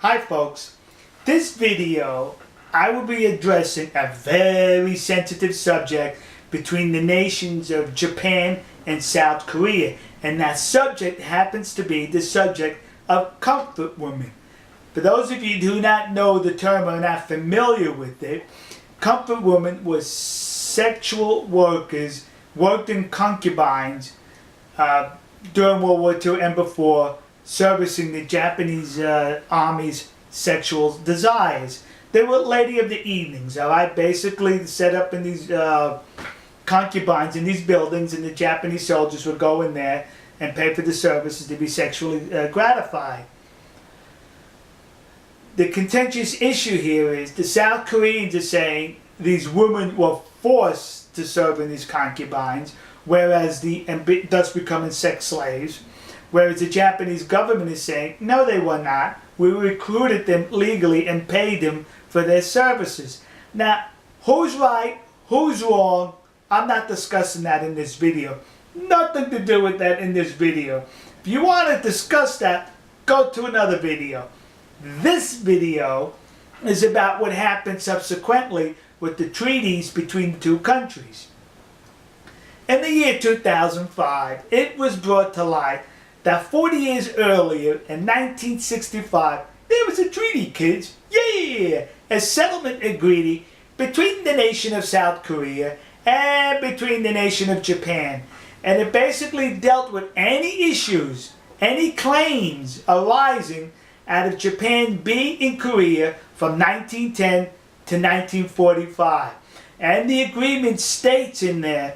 Hi folks, this video I will be addressing a very sensitive subject between the nations of Japan and South Korea, and that subject happens to be the subject of comfort women. For those of you who do not know the term or are not familiar with it, comfort women was sexual workers, worked in concubines during World War II and before, servicing the Japanese army's sexual desires. They were lady of the evenings, alright? Basically set up in these concubines in these buildings, and the Japanese soldiers would go in there and pay for the services to be sexually gratified. The contentious issue here is the South Koreans are saying these women were forced to serve in these concubines, whereas thus becoming sex slaves. Whereas the Japanese government is saying, no, they were not. We recruited them legally and paid them for their services. Now, who's right, who's wrong, I'm not discussing that in this video. Nothing to do with that in this video. If you want to discuss that, go to another video. This video is about what happened subsequently with the treaties between the two countries. In the year 2005, it was brought to light that 40 years earlier, in 1965, there was a treaty, kids. Yeah! A settlement agreement between the nation of South Korea and between the nation of Japan. And it basically dealt with any issues, any claims arising out of Japan being in Korea from 1910 to 1945. And the agreement states in there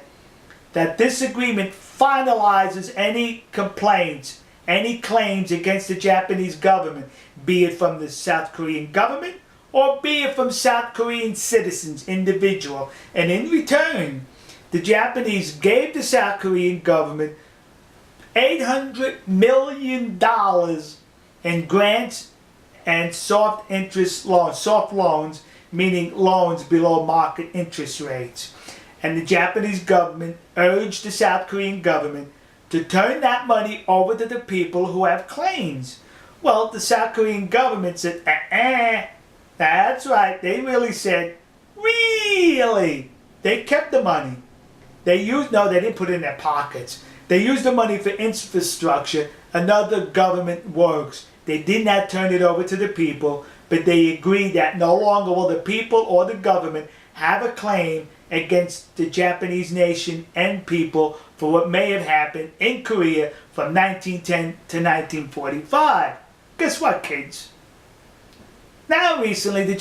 that this agreement finalizes any complaints, any claims against the Japanese government, be it from the South Korean government or be it from South Korean citizens, individual. And in return, the Japanese gave the South Korean government $800 million in grants and soft interest loans, soft loans, meaning loans below market interest rates. And the Japanese government urged the South Korean government to turn that money over to the people who have claims. Well, the South Korean government said, that's right. They really said, really? They kept the money. They didn't put it in their pockets. They used the money for infrastructure and other government works. They did not turn it over to the people, but they agreed that no longer will the people or the government have a claim against the Japanese nation and people for what may have happened in Korea from 1910 to 1945. Guess what, kids? Now recently the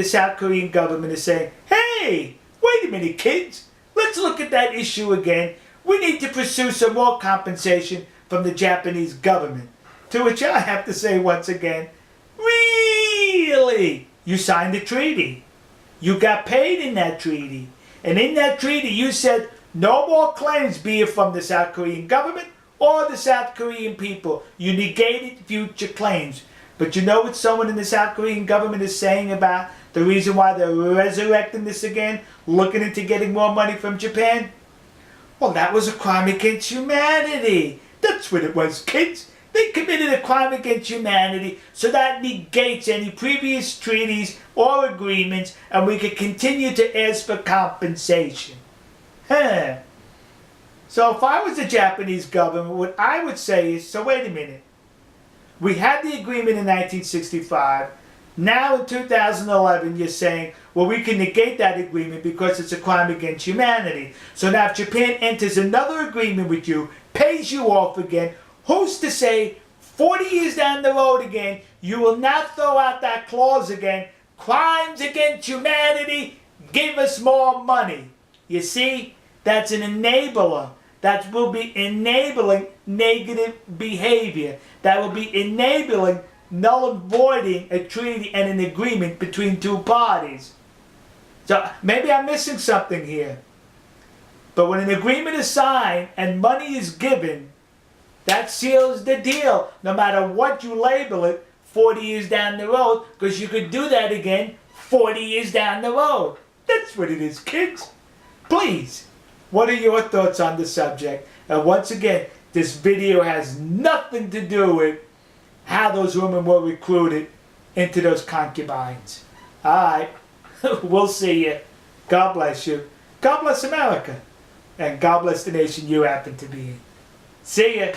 South Korean government is saying, hey, wait a minute, kids. Let's look at that issue again. We need to pursue some more compensation from the Japanese government. To which I have to say once again, really? You signed the treaty. You got paid in that treaty. And in that treaty you said no more claims, be it from the South Korean government or the South Korean people. You negated future claims. But you know what someone in the South Korean government is saying about the reason why they're resurrecting this again, looking into getting more money from Japan? Well, that was a crime against humanity. That's what it was, kids. They committed a crime against humanity, so that negates any previous treaties or agreements, and we could continue to ask for compensation. So if I was the Japanese government, what I would say is, so wait a minute. We had the agreement in 1965. Now in 2011 you're saying, well, we can negate that agreement because it's a crime against humanity. So now if Japan enters another agreement with you, pays you off again, who's to say 40 years down the road again, you will not throw out that clause again, crimes against humanity, give us more money. You see, that's an enabler. That will be enabling negative behavior. That will be enabling null and voiding a treaty and an agreement between two parties. So maybe I'm missing something here. But when an agreement is signed and money is given, that seals the deal, no matter what you label it 40 years down the road, because you could do that again 40 years down the road. That's what it is, kids. Please, what are your thoughts on the subject? And once again, this video has nothing to do with how those women were recruited into those concubines. Alright, we'll see you. God bless you. God bless America. And God bless the nation you happen to be in. See ya.